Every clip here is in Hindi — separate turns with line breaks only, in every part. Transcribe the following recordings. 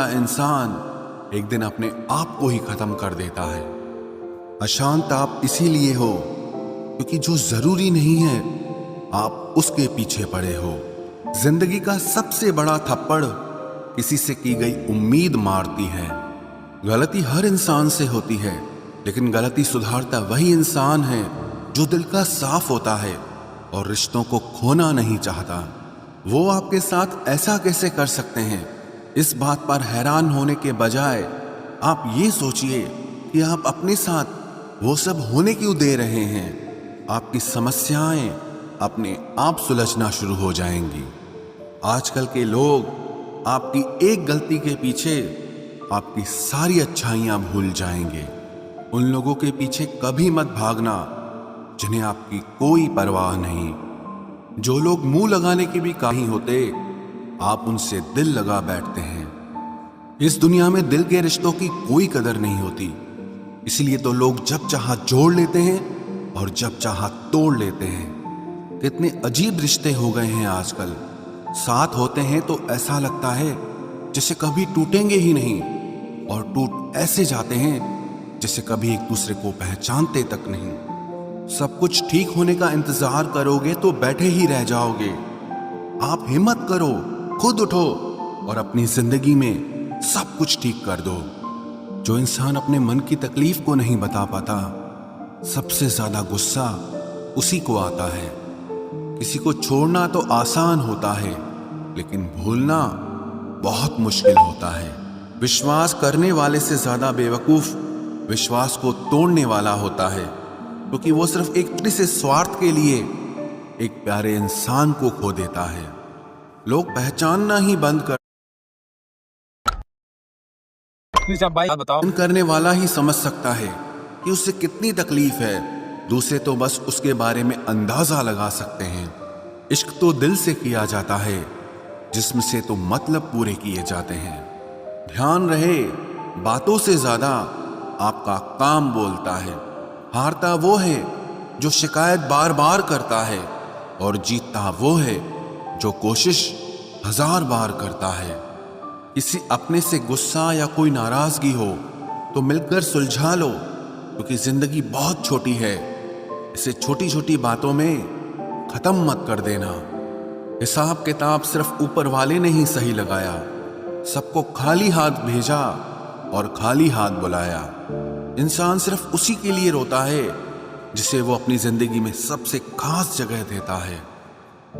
वाला इंसान एक दिन अपने आप को ही खत्म कर देता है। अशांत आप इसीलिए हो क्योंकि जो जरूरी नहीं है आप उसके पीछे पड़े हो। जिंदगी का सबसे बड़ा थप्पड़ किसी से की गई उम्मीद मारती है। गलती हर इंसान से होती है, लेकिन गलती सुधारता वही इंसान है जो दिल का साफ होता है और रिश्तों को खोना नहीं चाहता। वो आपके साथ ऐसा कैसे कर सकते हैं, इस बात पर हैरान होने के बजाय आप ये सोचिए कि आप अपने साथ वो सब होने क्यों दे रहे हैं। आपकी समस्याएं अपने आप सुलझना शुरू हो जाएंगी। आजकल के लोग आपकी एक गलती के पीछे आपकी सारी अच्छाइयां भूल जाएंगे। उन लोगों के पीछे कभी मत भागना जिन्हें आपकी कोई परवाह नहीं। जो लोग मुंह लगाने के भी काबिल होते, आप उनसे दिल लगा बैठते हैं। इस दुनिया में दिल के रिश्तों की कोई कदर नहीं होती, इसलिए तो लोग जब चाहा जोड़ लेते हैं और जब चाहा तोड़ लेते हैं। कितने अजीब रिश्ते हो गए हैं आजकल। साथ होते हैं तो ऐसा लगता है जैसे कभी टूटेंगे ही नहीं, और टूट ऐसे जाते हैं जैसे कभी एक दूसरे को पहचानते तक नहीं। सब कुछ ठीक होने का इंतजार करोगे तो बैठे ही रह जाओगे। आप हिम्मत करो, खुद उठो और अपनी जिंदगी में सब कुछ ठीक कर दो। जो इंसान अपने मन की तकलीफ को नहीं बता पाता, सबसे ज्यादा गुस्सा उसी को आता है। किसी को छोड़ना तो आसान होता है, लेकिन भूलना बहुत मुश्किल होता है। विश्वास करने वाले से ज्यादा बेवकूफ विश्वास को तोड़ने वाला होता है, क्योंकि वो सिर्फ एक छोटे से स्वार्थ के लिए एक प्यारे इंसान को खो देता है। लोग पहचानना ही बंद करने वाला ही समझ सकता है कि उससे कितनी तकलीफ है। दूसरे तो बस उसके बारे में अंदाजा लगा सकते हैं। इश्क तो दिल से किया जाता है, जिस्म से तो मतलब पूरे किए जाते हैं। ध्यान रहे, बातों से ज्यादा आपका काम बोलता है। हारता वो है जो शिकायत बार बार करता है, और जीतता वो है जो कोशिश 1000 बार करता है। किसी अपने से गुस्सा या कोई नाराजगी हो तो मिलकर सुलझा लो, क्योंकि जिंदगी बहुत छोटी है। इसे छोटी छोटी बातों में खत्म मत कर देना। हिसाब किताब सिर्फ ऊपर वाले ने ही सही लगाया। सबको खाली हाथ भेजा और खाली हाथ बुलाया। इंसान सिर्फ उसी के लिए रोता है जिसे वो अपनी जिंदगी में सबसे खास जगह देता है।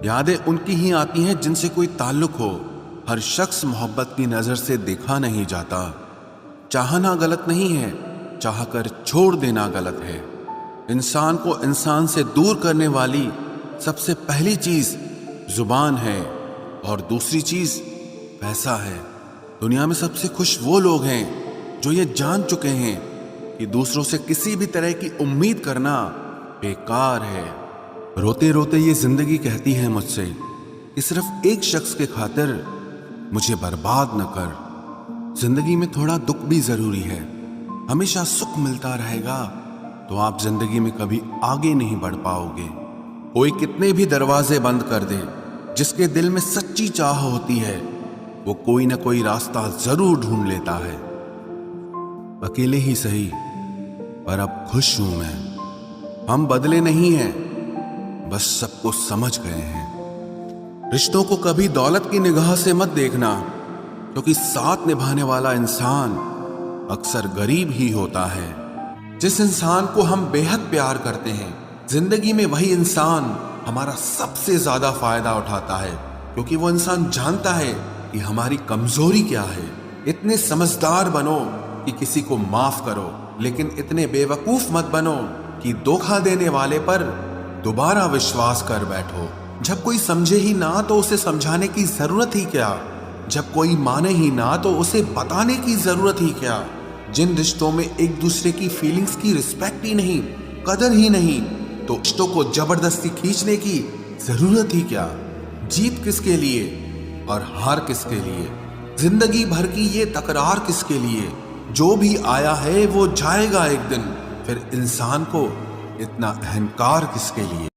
यादें उनकी ही आती हैं जिनसे कोई ताल्लुक हो। हर शख्स मोहब्बत की नजर से देखा नहीं जाता। चाहना गलत नहीं है, चाहकर छोड़ देना गलत है। इंसान को इंसान से दूर करने वाली सबसे पहली चीज जुबान है, और दूसरी चीज पैसा है। दुनिया में सबसे खुश वो लोग हैं जो ये जान चुके हैं कि दूसरों से किसी भी तरह की उम्मीद करना बेकार है। रोते रोते ये जिंदगी कहती है मुझसे कि सिर्फ एक शख्स के खातिर मुझे बर्बाद न कर। जिंदगी में थोड़ा दुख भी जरूरी है। हमेशा सुख मिलता रहेगा तो आप जिंदगी में कभी आगे नहीं बढ़ पाओगे। कोई कितने भी दरवाजे बंद कर दे, जिसके दिल में सच्ची चाह होती है वो कोई ना कोई रास्ता जरूर ढूंढ लेता है। अकेले ही सही, पर अब खुश हूं मैं। हम बदले नहीं हैं, बस सबको समझ गए हैं। रिश्तों को कभी दौलत की निगाह से मत देखना, क्योंकि साथ निभाने वाला इंसान अक्सर गरीब ही होता है। जिस इंसान को हम बेहद प्यार करते हैं, जिंदगी में वही इंसान हमारा सबसे ज्यादा फायदा उठाता है, क्योंकि वो इंसान जानता है कि हमारी कमजोरी क्या है। इतने समझदार बनो कि किसी को माफ करो, लेकिन इतने बेवकूफ मत बनो कि धोखा देने वाले पर दोबारा विश्वास कर बैठो। जब कोई समझे ही ना तो उसे समझाने की जरूरत ही क्या। जब कोई माने ही ना तो उसे बताने की जरूरत ही क्या। जिन रिश्तों में एक दूसरे की फीलिंग्स की रिस्पेक्ट ही नहीं, कदर ही नहीं, तो रिश्तों को जबरदस्ती खींचने की जरूरत ही क्या। जीत किसके लिए और हार किसके लिए? जिंदगी भर की ये तकरार किसके लिए? जो भी आया है वो जाएगा एक दिन। फिर इंसान को इतना अहंकार किसके लिए?